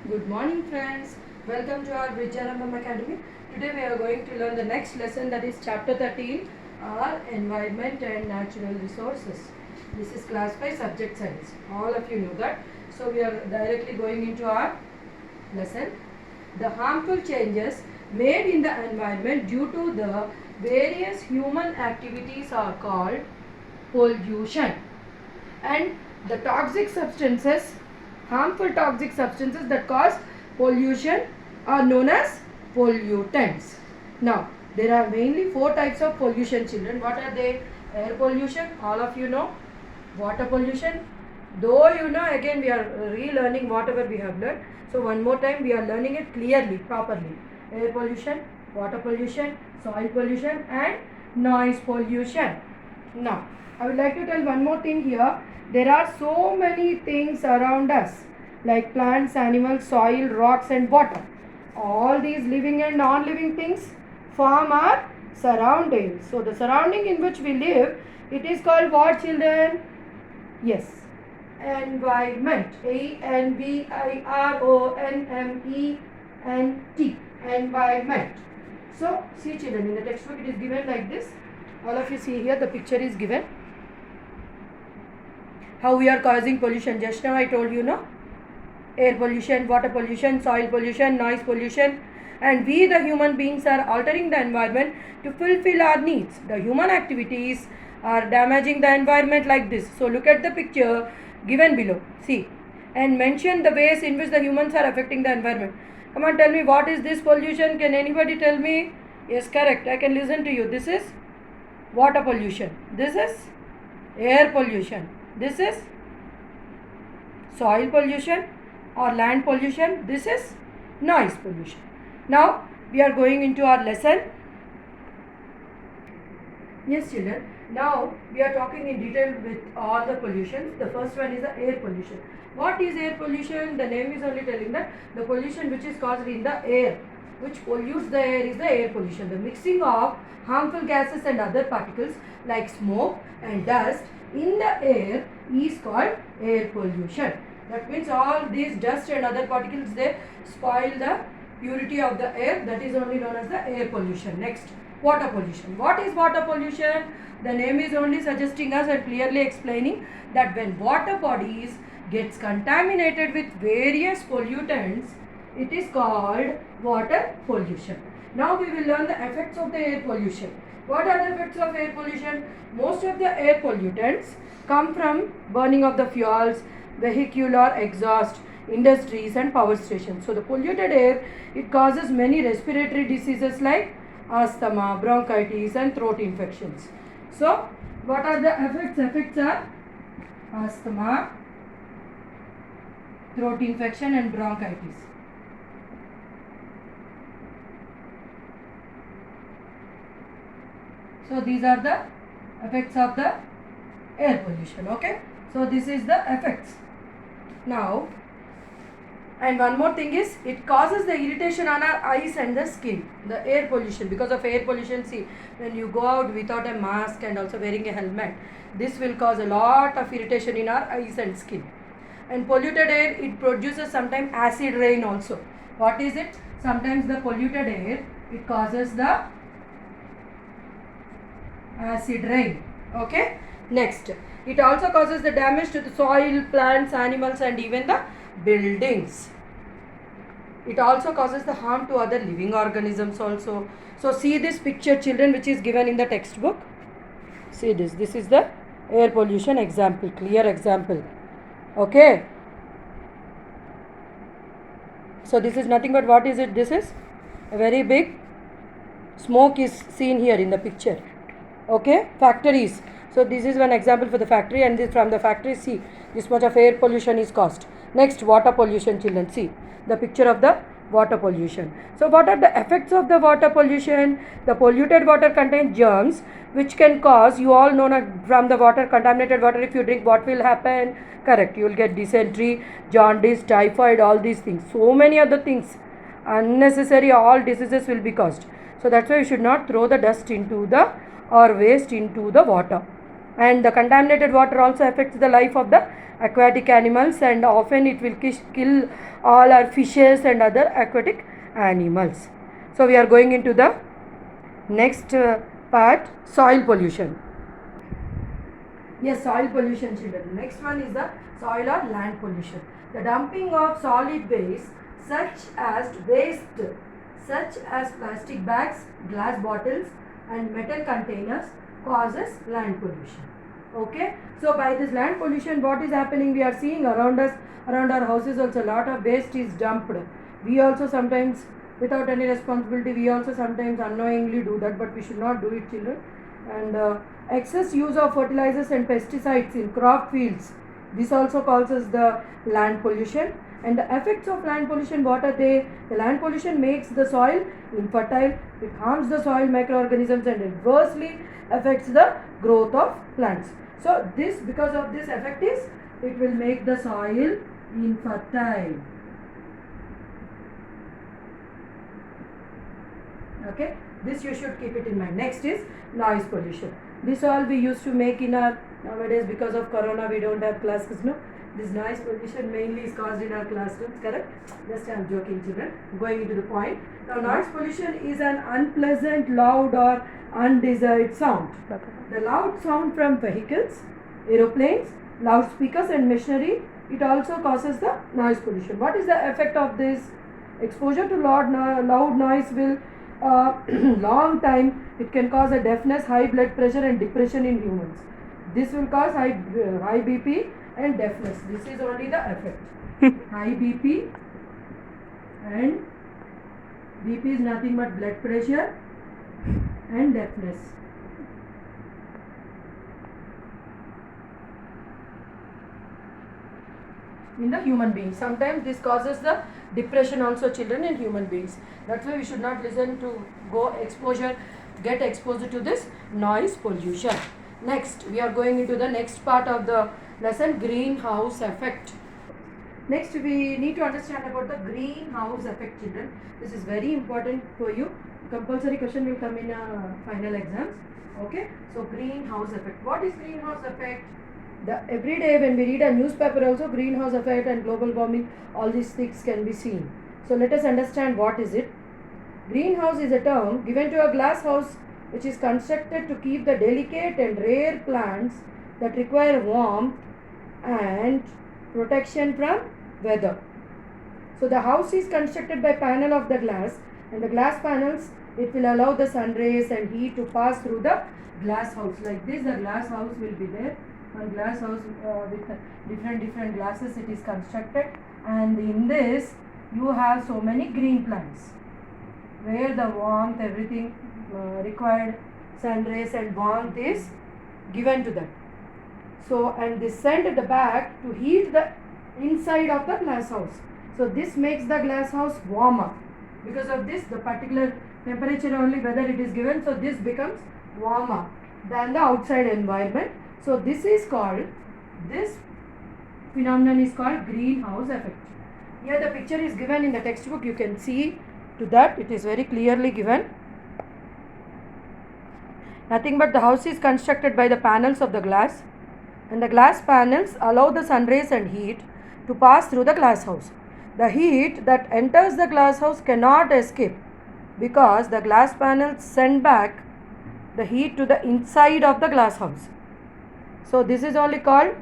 Good morning friends. Welcome to our Vijayanam Academy. Today we are going to learn the next lesson, that is chapter 13, our environment and natural resources. This is class 5 subject science. All of you know that. So we are directly going into our lesson. The harmful changes made in the environment due to the various human activities are called pollution, and the toxic substances, harmful toxic substances that cause pollution are known as pollutants. Now there are mainly four types of pollution, children. What are they? Air pollution, all of you know. Water pollution, though you know, again we are relearning whatever we have learned, so one more time we are learning it clearly, properly. Air pollution, water pollution, soil pollution and noise pollution. Now I would like to tell one more thing here. There are so many things around us, like plants, animals, soil, rocks and water. All these living and non-living things form our surroundings. So the surrounding in which we live, it is called what, children? Yes, environment. ENVIRONMENT. Environment. So see children, in the textbook it is given like this. All of you see here, the picture is given. How we are causing pollution. Just now I told you, no? Air pollution, water pollution, soil pollution, noise pollution, and we the human beings are altering the environment to fulfill our needs. The human activities are damaging the environment like this. So look at the picture given below. See, and mention the ways in which the humans are affecting the environment. Come on, tell me, what is this pollution? Can anybody tell me? Yes, correct. I can listen to you. This is water pollution. This is air pollution. This is soil pollution or land pollution. This is noise pollution. Now we are going into our lesson. Yes children, now we are talking in detail with all the pollutions. The first one is the air pollution. What is air pollution? The name is only telling that the pollution which is caused in the air, which pollutes the air, is the air pollution. The mixing of harmful gases and other particles like smoke and dust in the air is called air pollution. That means all these dust and other particles, they spoil the purity of the air. That is only known as the air pollution. Next, water pollution. What is water pollution? The name is only suggesting us and clearly explaining that when water bodies gets contaminated with various pollutants, it is called water pollution. Now we will learn the effects of the air pollution. What are the effects of air pollution? Most of the air pollutants come from burning of the fuels, vehicular exhaust, industries and power stations. So the polluted air, it causes many respiratory diseases like asthma, bronchitis and throat infections. So what are the effects? Effects are asthma, throat infection and bronchitis. So these are the effects of the air pollution. Okay, so this is the effects. Now, and one more thing is, it causes the irritation on our eyes and the skin. The air pollution, because of air pollution, see, when you go out without a mask and also wearing a helmet, this will cause a lot of irritation in our eyes and skin. And polluted air, it produces sometimes acid rain also. What is it? Sometimes the polluted air, it causes the acid rain. Okay, next, it also causes the damage to the soil, plants, animals and even the buildings. It also causes the harm to other living organisms also. So see this picture children, which is given in the textbook. See this. This is the air pollution example, clear example. Okay, so this is nothing but, what is it? This is a very big smoke is seen here in the picture. Okay, factories. So this is one example for the factory, and this from the factory, see, this much of air pollution is caused. Next, water pollution children. See the picture of the water pollution. So what are the effects of the water pollution? The polluted water contains germs which can cause, you all know that from the water, contaminated water, if you drink, what will happen? Correct, you will get dysentery, jaundice, typhoid, all these things. So many other things, unnecessary, all diseases will be caused. So that's why you should not throw the dust into the or waste into the water. And the contaminated water also affects the life of the aquatic animals, and often it will kill all our fishes and other aquatic animals. So we are going into the next part, soil pollution. Yes, soil pollution, children. Next one is the soil or land pollution. The dumping of solid waste such as plastic bags, glass bottles and metal containers causes land pollution. Okay, so by this land pollution, what is happening? We are seeing around us, around our houses also, a lot of waste is dumped. We also sometimes, without any responsibility, we also sometimes unknowingly do that, but we should not do it, children. And excess use of fertilizers and pesticides in crop fields, this also causes the land pollution. And the effects of land pollution, what are they? The land pollution makes the soil infertile, it harms the soil microorganisms and adversely affects the growth of plants. So this, because of this effect is, it will make the soil infertile. Okay, this you should keep it in mind. Next is noise pollution. This all we used to make in our, nowadays because of corona we don't have classes, no. This noise pollution mainly is caused in our classrooms, correct? Just I am joking, children. Going into the point. Now noise pollution is an unpleasant, loud or undesired sound. The loud sound from vehicles, aeroplanes, loudspeakers and machinery, it also causes the noise pollution. What is the effect of this? Exposure to loud noise will long time, it can cause a deafness, high blood pressure and depression in humans. This will cause high BP and deafness. This is only the effect. High BP, and BP is nothing but blood pressure and deafness. In the human beings. Sometimes this causes the depression also, children, in human beings. That's why we should not listen to get exposed to this noise pollution. Next, we are going into the next part of the lesson, greenhouse effect. Next, we need to understand about the greenhouse effect, children. This is very important for you. Compulsory question will come in final exams. Okay, so greenhouse effect. What is greenhouse effect? Every day when we read a newspaper also, greenhouse effect and global warming, all these things can be seen. So let us understand what is it. Greenhouse is a term given to a glass house which is constructed to keep the delicate and rare plants that require warmth and protection from weather. So the house is constructed by panel of the glass, and the glass panels, it will allow the sun rays and heat to pass through the glass house. Like this, the glass house will be there. One glass house with different glasses it is constructed, and in this you have so many green plants where the warmth, everything required sun rays and warmth is given to them. So, and this sent at the back to heat the inside of the glass house. So this makes the glass house warmer. Because of this, the particular temperature only whether it is given, so this becomes warmer than the outside environment. So this phenomenon is called greenhouse effect. Here the picture is given in the textbook, you can see to that, it is very clearly given. Nothing but the house is constructed by the panels of the glass, and the glass panels allow the sun rays and heat to pass through the glass house. The heat that enters the glass house cannot escape because the glass panels send back the heat to the inside of the glass house. So this is only called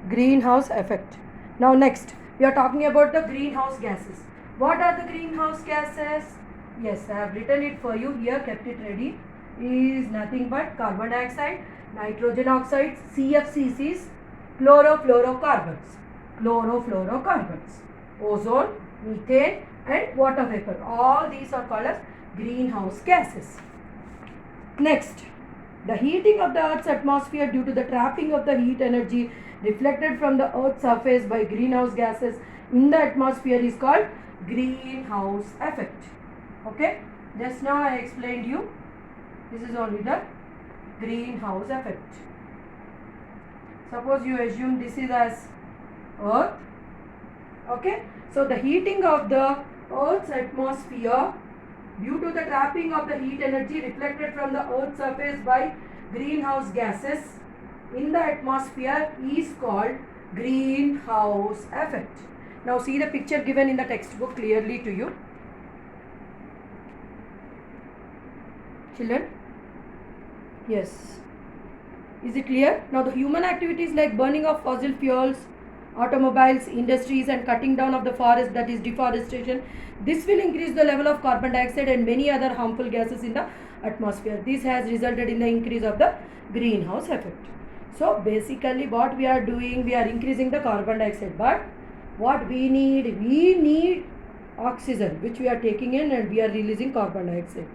greenhouse effect. Now next, we are talking about the greenhouse gases. What are the greenhouse gases? Yes, I have written it for you here, kept it ready. Is nothing but carbon dioxide, nitrogen oxides, CFCs, chlorofluorocarbons, ozone, methane and water vapor. All these are called as greenhouse gases. Next, the heating of the Earth's atmosphere due to the trapping of the heat energy reflected from the Earth's surface by greenhouse gases in the atmosphere is called greenhouse effect. Okay, just now I explained you. This is only the greenhouse effect. Suppose you assume this is as Earth. Okay, so the heating of the Earth's atmosphere due to the trapping of the heat energy reflected from the Earth's surface by greenhouse gases in the atmosphere is called greenhouse effect. Now see the picture given in the textbook clearly to you. Children? Yes. Is it clear? Now the human activities like burning of fossil fuels, automobiles, industries and cutting down of the forest, that is deforestation, this will increase the level of carbon dioxide and many other harmful gases in the atmosphere. This has resulted in the increase of the greenhouse effect. So basically what we are doing, we are increasing the carbon dioxide, but what we need oxygen which we are taking in and we are releasing carbon dioxide.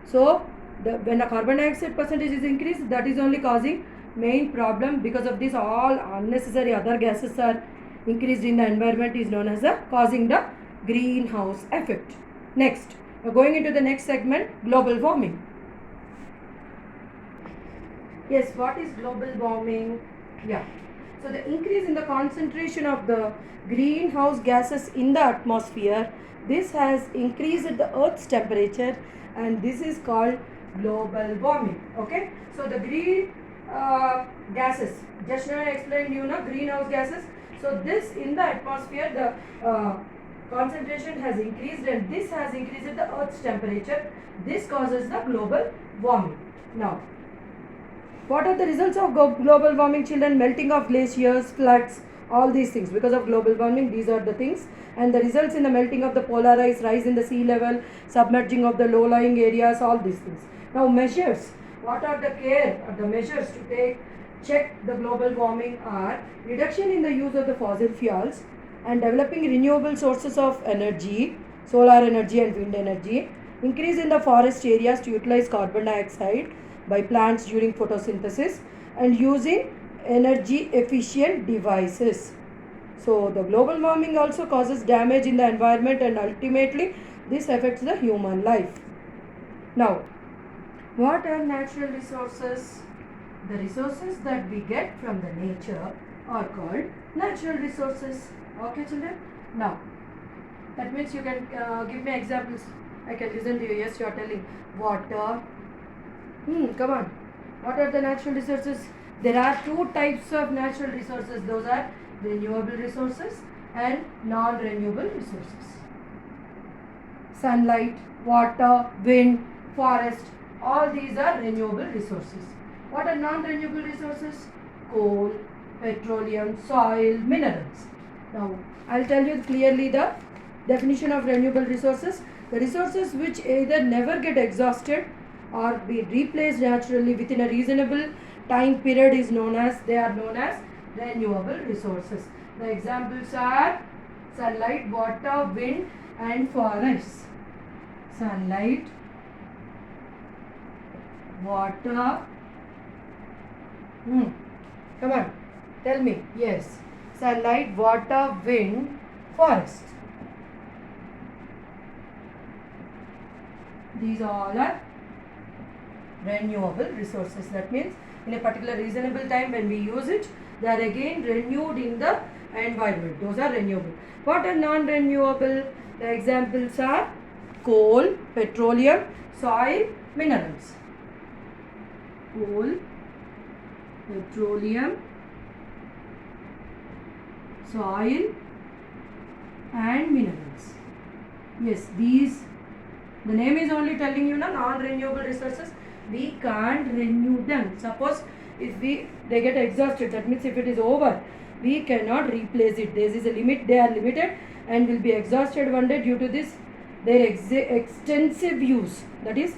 So when the carbon dioxide percentage is increased, that is only causing main problem. Because of this, all unnecessary other gases are increased in the environment, is known as causing the greenhouse effect. Next, going into the next segment, global warming. Yes, what is global warming? Yeah. So the increase in the concentration of the greenhouse gases in the atmosphere, this has increased the Earth's temperature and this is called global warming. Okay. So the green gases, just now I explained you know greenhouse gases. So this in the atmosphere, the concentration has increased and this has increased the Earth's temperature. This causes the global warming. Now, what are the results of global warming, children? Melting of glaciers, floods, all these things. Because of global warming, these are the things. And the results in the melting of the polar ice, rise in the sea level, submerging of the low-lying areas, all these things. Now measures. What are the measures to check the global warming are reduction in the use of the fossil fuels and developing renewable sources of energy, solar energy and wind energy, increase in the forest areas to utilize carbon dioxide by plants during photosynthesis, and using energy efficient devices. So the global warming also causes damage in the environment and ultimately this affects the human life. Now, what are natural resources? The resources that we get from the nature are called natural resources. Okay, children? Now, that means you can give me examples. I can listen to you. Yes, you are telling water. Come on. What are the natural resources? There are two types of natural resources. Those are renewable resources and non-renewable resources. Sunlight, water, wind, forest, all these are renewable resources. What are non-renewable resources? Coal, petroleum, soil, minerals. Now, I'll tell you clearly the definition of renewable resources. The resources which either never get exhausted or be replaced naturally within a reasonable time period is known as renewable resources. The examples are sunlight, water, wind and forests. Sunlight, water. Come on, tell me. Yes, sunlight, water, wind, forest. These all are renewable resources. That means in a particular reasonable time when we use it, they are again renewed in the environment. Those are renewable. What are non-renewable? The examples are coal, petroleum, soil, minerals. Coal, petroleum, soil and minerals. Yes, these, the name is only telling you non-renewable resources. We can't renew them. Suppose if they get exhausted, that means if it is over, we cannot replace it. There is a limit, they are limited and will be exhausted one day. Due to this, their extensive use, that is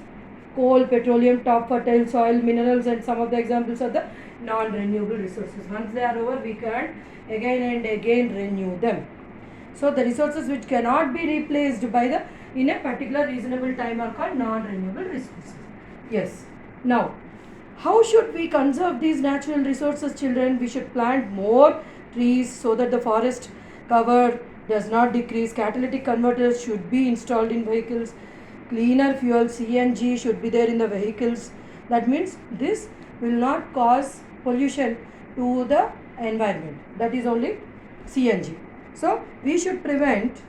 coal, petroleum, top fertile soil, minerals and some of the examples are the non-renewable resources. Once they are over, we can't again and again renew them. So the resources which cannot be replaced by in a particular reasonable time are called non-renewable resources. Yes. Now, how should we conserve these natural resources, children? We should plant more trees so that the forest cover does not decrease. Catalytic converters should be installed in vehicles. Cleaner fuel, CNG, should be there in the vehicles. That means this will not cause pollution to the environment. That is only CNG. So, we should prevent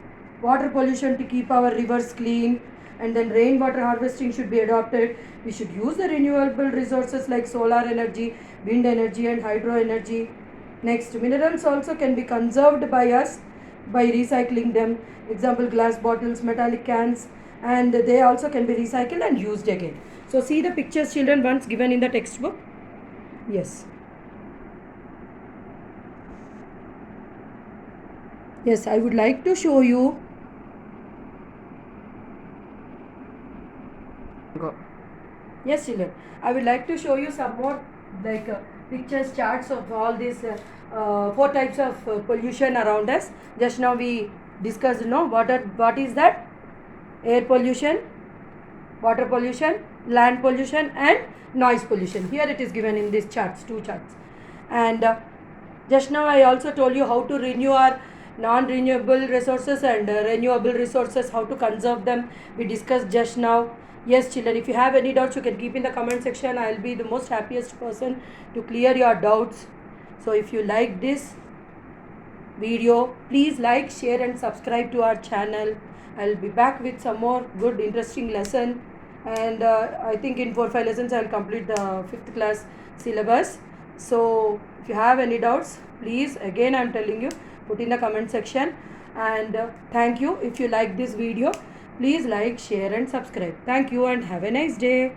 water pollution to keep our rivers clean. and then rainwater harvesting should be adopted. We should use the renewable resources like solar energy, wind energy and hydro energy. Next, minerals also can be conserved by us by recycling them. Example, glass bottles, metallic cans, and they also can be recycled and used again. So see the pictures, children, once given in the textbook. Yes. Yes, I would like to show you. Go. Yes, children. I would like to show you some more like pictures, charts of all these four types of pollution around us. Just now we discussed, no, what is that? Air pollution, water pollution, land pollution, and noise pollution. Here it is given in these charts, two charts. And just now I also told you how to renew our non-renewable resources and renewable resources, how to conserve them. We discussed just now. Yes, children, if you have any doubts, you can keep in the comment section. I'll be the most happiest person to clear your doubts. So if you like this video, please like, share and subscribe to our channel. I'll be back with some more good interesting lesson, and I think in 4-5 lessons I'll complete the 5th class syllabus. So if you have any doubts, please, again I'm telling you, put in the comment section. And thank you. If you like this video, please like, share and subscribe. Thank you and have a nice day.